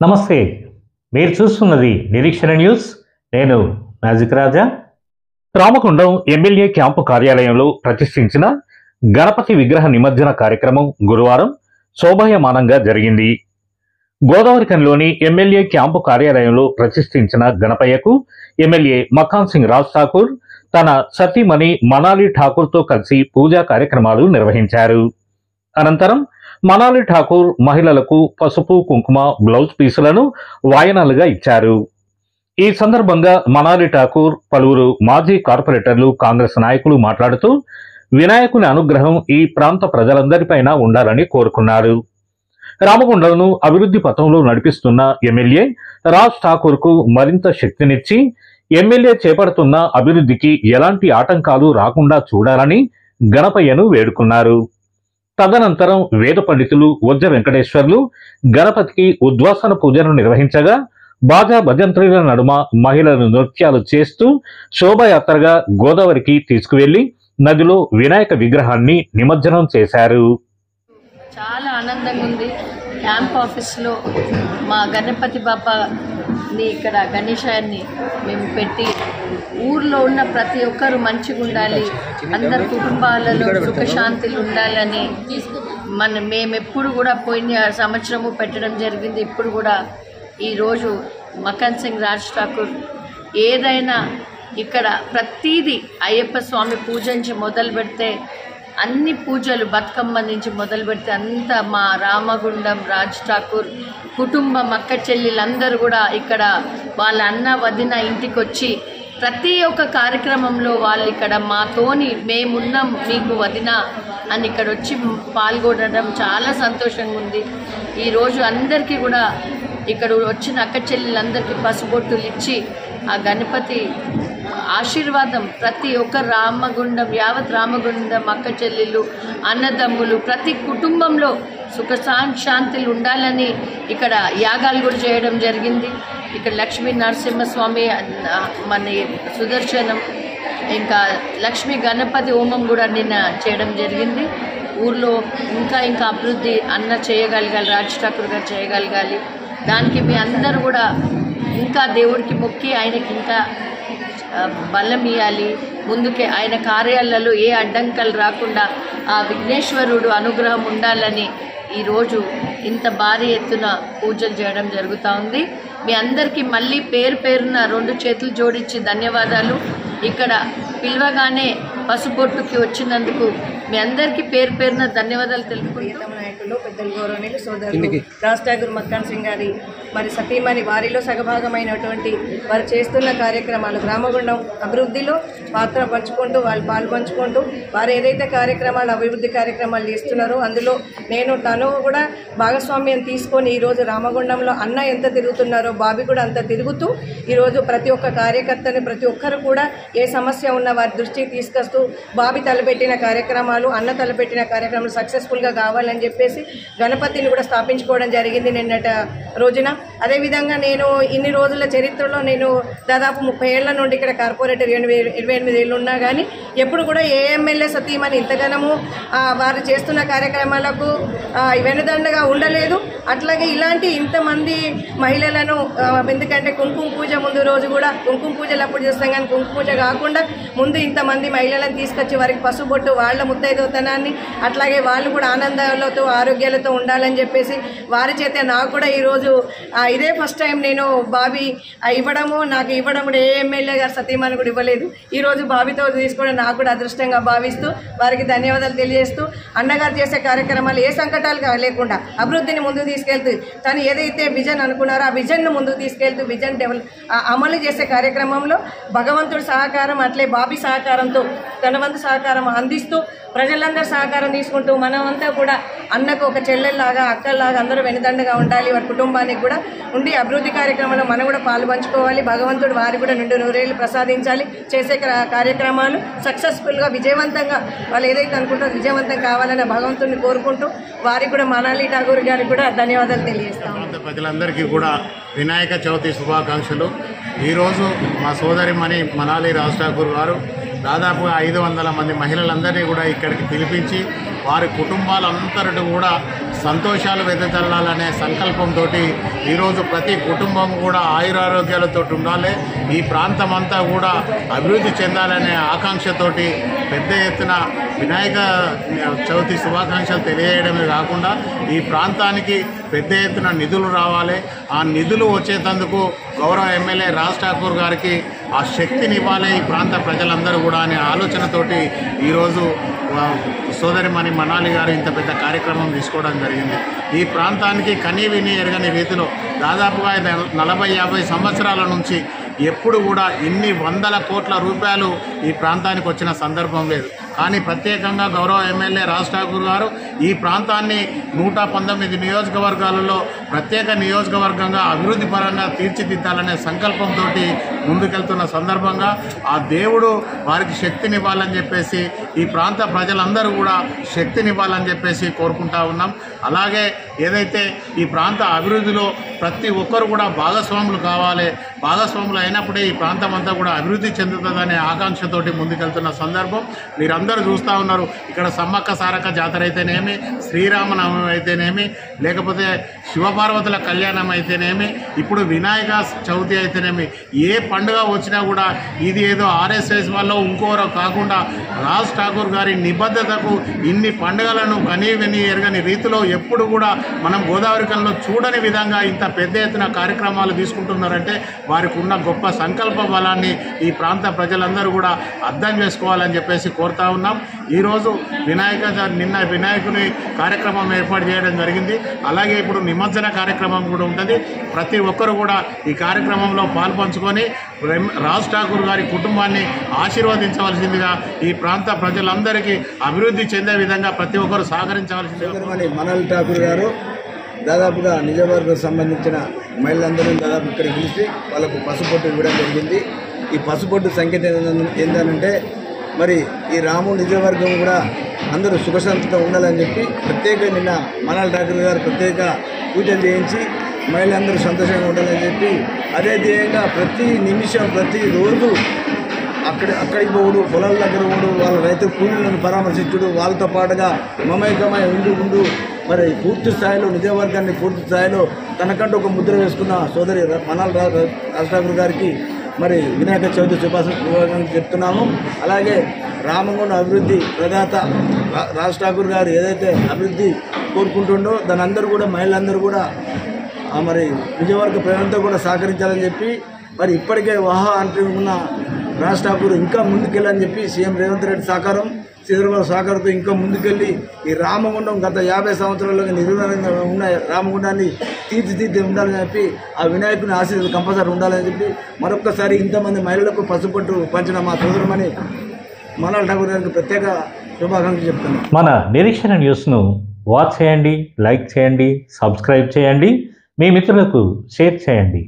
నమస్తే. మీరు చూస్తున్నది నిరీక్షణ న్యూస్. నేను మ్యాజిక్ రాజా. రామగుండం ఎమ్మెల్యే క్యాంపు కార్యాలయంలో ప్రతిష్ఠించిన గణపతి విగ్రహ నిమజ్జన కార్యక్రమం గురువారం శోభాయమానంగా జరిగింది. గోదావరిఖనిలోని ఎమ్మెల్యే క్యాంపు కార్యాలయంలో ప్రతిష్ఠించిన గణపయ్యకు ఎమ్మెల్యే మకాన్ సింగ్ రాజ్ ఠాకూర్ తన సతీమణి మనాలి ఠాకూర్తో కలిసి పూజా కార్యక్రమాలు నిర్వహించారు. అనంతరం మనాలి ఠాకూర్ మహిళలకు పసుపు కుంకుమ బ్లౌజ్ పీసులను వాయనాలుగా ఇచ్చారు. ఈ సందర్భంగా మనాలి ఠాకూర్, పలువురు మాజీ కార్పొరేటర్లు, కాంగ్రెస్ నాయకులు మాట్లాడుతూ వినాయకుని అనుగ్రహం ఈ ప్రాంత ప్రజలందరిపైన ఉండాలని కోరుకున్నారు. రామగుండంను అభివృద్ధి పథంలో నడిపిస్తున్న ఎమ్మెల్యే రాజ్ ఠాకూర్ కు మరింత శక్తినిచ్చి ఎమ్మెల్యే చేపడుతున్న అభివృద్ధికి ఎలాంటి ఆటంకాలు రాకుండా చూడాలని గణపయ్యను వేడుకున్నారు. తదనంతరం వేద పండితులు వజ్ర వెంకటేశ్వర్లు గణపతికి ఉద్వాసన పూజను నిర్వహించగా బాజా భజంత్రీల నడుమ మహిళలు నృత్యాలు చేస్తూ శోభాయాత్రగా గోదావరికి తీసుకువెళ్లి నదిలో వినాయక విగ్రహాన్ని నిమజ్జనం చేశారు. చాలా ఆనందంగా ఉంది. క్యాంప్ ఆఫీస్లో మా గణపతి బాబాని ఇక్కడ గణేశాన్ని మేము పెట్టి ఊర్లో ఉన్న ప్రతి ఒక్కరు మంచిగా ఉండాలి, అందరి కుటుంబాలలో సుఖశాంతులు ఉండాలని మేము ఎప్పుడు కూడా పోయిన సంవత్సరము పెట్టడం జరిగింది. ఇప్పుడు కూడా ఈరోజు మకాన్ సింగ్ రాజ్ ఠాకూర్ ఏదైనా ఇక్కడ ప్రతీది అయ్యప్ప స్వామి పూజ నుంచి మొదలు పెడితే అన్ని పూజలు బతుకమ్మ నుంచి మొదలు పెడితే అంతా మా రామగుండం రాజ్ ఠాకూర్ కుటుంబం అక్క చెల్లెలందరూ కూడా ఇక్కడ వాళ్ళ అన్న వదిన ఇంటికి వచ్చి ప్రతి ఒక్క కార్యక్రమంలో వాళ్ళు ఇక్కడ మాతోని మేమున్నాం మీకు వదిన అని ఇక్కడ వచ్చి పాల్గొనడం చాలా సంతోషంగా ఉంది. ఈరోజు అందరికీ కూడా ఇక్కడ వచ్చిన అక్క చెల్లెలందరికీ పసుబొట్టులు ఇచ్చి ఆ గణపతి ఆశీర్వాదం ప్రతి ఒక్క రామగుండం యావత్ రామగుండం అక్క చెల్లెళ్ళు అన్నదమ్ములు ప్రతి కుటుంబంలో సుఖ శాంతులు ఉండాలని ఇక్కడ యాగాలు కూడా చేయడం జరిగింది. ఇక్కడ లక్ష్మీ నరసింహస్వామి మన సుదర్శనం ఇంకా లక్ష్మీ గణపతి హోమం కూడా నిన్న చేయడం జరిగింది. ఊర్లో ఇంకా అభివృద్ధి అన్న చేయగలగాలి, రాజ్ ఠాకూర్ గారు చేయగలగాలి. దానికి మీ అందరూ కూడా ఇంకా దేవుడికి మొక్కి ఆయనకి ఇంకా బలం ఇవ్వాలి. ముందుకే ఆయన కార్యాలలో ఏ అడ్డంకలు రాకుండా ఆ విఘ్నేశ్వరుడు అనుగ్రహం ఉండాలని ఈరోజు ఇంత భారీ ఎత్తున పూజలు చేయడం జరుగుతూ ఉంది. మీ అందరికీ మళ్ళీ పేరున 2 చేతులు జోడించి ధన్యవాదాలు. ఇక్కడ పిలవగానే పసుబొట్టుకి వచ్చినందుకు మీ అందరికీ పేరున ధన్యవాదాలు తెలుపుకుంటూ నాయకులు పెద్దలు గౌరవనీయులు సోదరులు రాజ్ ఠాకూర్ మకాన్ సింగ్ గారి మరి సతీమణి వారిలో సగభాగమైనటువంటి వారు చేస్తున్న కార్యక్రమాలు గ్రామగుండం అభివృద్ధిలో పాత్ర పంచుకుంటూ వాళ్ళు పాలు పంచుకుంటూ వారు ఏదైతే కార్యక్రమాలు అభివృద్ధి కార్యక్రమాలు చేస్తున్నారో అందులో తను కూడా భాగస్వామ్యం తీసుకొని ఈరోజు రామగుండంలో అన్న ఎంత తిరుగుతున్నారో బాబీ కూడా అంత తిరుగుతూ ఈరోజు ప్రతి ఒక్క కార్యకర్తని ప్రతి ఒక్కరు కూడా ఏ సమస్య ఉన్న వారి దృష్టికి తీసుకొస్తూ బాబీ తలపెట్టిన కార్యక్రమాలు అన్న తలపెట్టిన కార్యక్రమాలు సక్సెస్ఫుల్గా కావాలని చెప్పేసి గణపతిని కూడా స్థాపించుకోవడం జరిగింది నిన్నటి రోజున. అదేవిధంగా నేను ఇన్ని రోజుల చరిత్రలో నేను దాదాపు 30 ఏళ్ల నుండి ఇక్కడ కార్పొరేటర్ 28 ఏళ్ళు ఉన్నా కానీ ఎప్పుడు కూడా ఏ ఎమ్మెల్యే సతీమణి ఇంతగానము వారు చేస్తున్న కార్యక్రమాలకు వెనుదండగా ఉండలేదు. అట్లాగే ఇలాంటి ఇంతమంది మహిళలను ఎందుకంటే కుంకుమ పూజ ముందు రోజు కూడా కుంకుమ పూజలు అప్పుడు చేస్తాం కానీ కుంకుమ పూజ కాకుండా ముందు ఇంతమంది మహిళలను తీసుకొచ్చి వారికి పసుబొట్టు వాళ్ళ ముత్తైదతనాన్ని అట్లాగే వాళ్ళు కూడా ఆనందాలతో ఆరోగ్యాలతో ఉండాలని చెప్పేసి వారి చేత నాకు కూడా ఈరోజు ఇదే ఫస్ట్ టైం నేను బాబీ నాకు ఇవ్వడం కూడా ఏ ఎమ్మెల్యే గారు సతీమణి కూడా ఇవ్వలేదు. ఈరోజు బాబీతో తీసుకోవడం నాకు కూడా అదృష్టంగా భావిస్తూ వారికి ధన్యవాదాలు తెలియజేస్తూ అన్నగారు చేసే కార్యక్రమాలు ఏ సంకటాలు లేకుండా అభివృద్ధిని ముందుకు తీసుకెళ్తూ తను ఏదైతే విజన్ అనుకున్నారో ఆ విజన్ను ముందుకు తీసుకెళ్తూ విజన్ అమలు చేసే కార్యక్రమంలో భగవంతుడి సహకారం అట్లే బాబీ సహకారంతో తన వంతు సహకారం అందిస్తూ ప్రజలందరూ సహకారం తీసుకుంటూ మనమంతా కూడా అన్నకు ఒక చెల్లెల్లాగా అక్కల్లాగా అందరూ వెనుదండగా ఉండాలి. వారి కుటుంబానికి కూడా ఉండి అభివృద్ధి కార్యక్రమంలో మనం కూడా పాలు పంచుకోవాలి. భగవంతుడు వారి కూడా 100 ప్రసాదించాలి. చేసే కార్యక్రమాలు సక్సెస్ఫుల్గా విజయవంతంగా వాళ్ళు ఏదైతే అనుకుంటారో విజయవంతం కావాలని భగవంతుడిని కోరుకుంటూ వారికి కూడా మనాలి ఠాకూర్ గారికి కూడా ధన్యవాదాలు తెలియజేస్తాం. ప్రజలందరికీ కూడా వినాయక చవితి శుభాకాంక్షలు. ఈరోజు మా సోదరిమణి మనాలి రాజ్ ఠాకూర్ గారు దాదాపు 500 మంది మహిళలందరినీ కూడా ఇక్కడికి పిలిపించి వారి కుటుంబాలంతటి కూడా సంతోషాలు వెదజల్లాలనే సంకల్పంతో ఈరోజు ప్రతి కుటుంబం కూడా ఆయురారోగ్యాలతో ఉండాలి, ఈ ప్రాంతం అంతా కూడా అభివృద్ధి చెందాలనే ఆకాంక్షతోటి పెద్ద ఎత్తున వినాయక చవితి శుభాకాంక్షలు తెలియజేయడమే కాకుండా ఈ ప్రాంతానికి పెద్ద ఎత్తున నిధులు రావాలి, ఆ నిధులు వచ్చేటందుకు గౌరవ ఎమ్మెల్యే రాజ్ ఠాకూర్ గారికి ఆ శక్తిని ఇవ్వాలి ఈ ప్రాంత ప్రజలందరూ కూడా అనే ఆలోచనతోటి ఈరోజు సోదరిమణి మనాలి గారు ఇంత పెద్ద కార్యక్రమం తీసుకోవడం జరిగింది. ఈ ప్రాంతానికి కనీ విని ఎరగని రీతిలో దాదాపుగా 40-50 సంవత్సరాల నుంచి ఎప్పుడు కూడా ఇన్ని వందల కోట్ల రూపాయలు ఈ ప్రాంతానికి వచ్చిన సందర్భం లేదు. కానీ ప్రత్యేకంగా గౌరవ ఎమ్మెల్యే రాజ్ ఠాకూర్ గారు ఈ ప్రాంతాన్ని 119 నియోజకవర్గాలలో ప్రత్యేక నియోజకవర్గంగా అభివృద్ధి పరంగా తీర్చిదిద్దాలనే సంకల్పంతో ముందుకెళ్తున్న సందర్భంగా ఆ దేవుడు వారికి శక్తినివ్వాలని చెప్పేసి ఈ ప్రాంత ప్రజలందరూ కూడా శక్తినివ్వాలని చెప్పేసి కోరుకుంటా ఉన్నాం. అలాగే ఏదైతే ఈ ప్రాంత అభివృద్ధిలో ప్రతి ఒక్కరు కూడా భాగస్వాములు కావాలి, భాగస్వాములు అయినప్పుడే ఈ ప్రాంతం అంతా కూడా అభివృద్ధి చెందుతుందనే ఆకాంక్షతోటి ముందుకెళ్తున్న సందర్భం మీరందరూ చూస్తూ ఉన్నారు. ఇక్కడ సమ్మక్క సారక్క జాతర అయితేనేమి, శ్రీరామనవమి అయితేనేమి, లేకపోతే శివపార్వతుల కళ్యాణం అయితేనేమి, ఇప్పుడు వినాయక చవితి అయితేనేమి, ఏ పండుగ వచ్చినా కూడా ఇది ఏదో ఆర్ఎస్ఎస్ వల్ల ఇంకోరో కాకుండా రాజ్ ఠాకూర్ గారి నిబద్ధతకు ఇన్ని పండుగలను కనీ విని ఎరగని రీతిలో ఎప్పుడు కూడా మనం గోదావరి కల్లో చూడని విధంగా ఇంత పెద్ద ఎత్తున కార్యక్రమాలు తీసుకుంటున్నారంటే వారికి ఉన్న గొప్ప సంకల్ప బలాన్ని ఈ ప్రాంత ప్రజలందరూ కూడా అర్థం చేసుకోవాలని చెప్పేసి కోరుతా ఉన్నాం. ఈరోజు నిన్న వినాయకుని కార్యక్రమం ఏర్పాటు చేయడం జరిగింది. అలాగే ఇప్పుడు నిమజ్జన కార్యక్రమం కూడా ఉంటుంది. ప్రతి ఒక్కరు కూడా ఈ కార్యక్రమంలో పాల్పంచుకొని రాజ్ ఠాకూర్ గారి కుటుంబాన్ని ఆశీర్వదించవలసిందిగా ఈ ప్రాంత ప్రజలందరికీ అభివృద్ధి చెందే విధంగా ప్రతి ఒక్కరు సహకరించవలసిందిగా మనాలి ఠాకూర్ గారు దాదాపుగా నిజవర్గం సంబంధించిన మహిళలందరూ దాదాపు ఇక్కడ పిలిచి వాళ్ళకు పసుపొట్టు ఇవ్వడం జరిగింది. ఈ పసుపొట్టు సంకేతం ఏంటంటే మరి ఈ రాము నిజవర్గం కూడా అందరూ సుఖశాంతితో ఉండాలని చెప్పి ప్రత్యేక నిన్న మనాలి ఠాకూర్ గారు ప్రత్యేక పూజలు చేయించి మహిళలందరూ సంతోషంగా ఉండాలని చెప్పి అదే ధ్యేయంగా ప్రతి నిమిషం ప్రతిరోజు అక్కడికి పోవుడు, పొలాల దగ్గర ఉండు, వాళ్ళ రైతు కూలీలను పరామర్శించుడు, వాళ్ళతో పాటుగా మమైకమై ఉండు మరి పూర్తి స్థాయిలో నిజవర్గాన్ని పూర్తి స్థాయిలో తనకంటూ ఒక ముద్ర వేసుకున్న సోదరి మనాలి రాజ్ ఠాకూర్ గారికి మరి వినాయక చవితి శుభాకాంక్షలు చెప్తున్నాము. అలాగే రామగుండం అభివృద్ధి ప్రదాత రాజ్ ఠాకూర్ గారు ఏదైతే అభివృద్ధి కోరుకుంటుండో దాని అందరూ కూడా మహిళలందరూ కూడా మరి నిజవర్గ ప్రజలంతా కూడా సహకరించాలని చెప్పి మరి ఇప్పటికే అంటున్న రాజ్ ఠాకూర్ ఇంకా ముందుకెళ్ళని చెప్పి సీఎం రేవంత్ రెడ్డి సహకారం, చంద్రబాబు సహకారంతో ఇంకా ముందుకెళ్ళి ఈ రామగుండం గత 50 సంవత్సరాలుగా నిర్వహణంగా ఉన్న రామగుండాన్ని తీర్చిదిద్ది ఉండాలని చెప్పి ఆ వినాయకుని ఆశీర్వాదం కంపల్సరీ ఉండాలని చెప్పి మరొక్కసారి ఇంతమంది మహిళలకు పసుపట్టు పంచిన మా సోదరుమని మనాలి ఠాకూర్ గారికి ప్రత్యేక శుభాకాంక్షలు చెప్తున్నాను. మన నిరీక్షణ న్యూస్ను వాచ్ చేయండి, లైక్ చేయండి, సబ్స్క్రైబ్ చేయండి, మీ మిత్రులకు షేర్ చేయండి.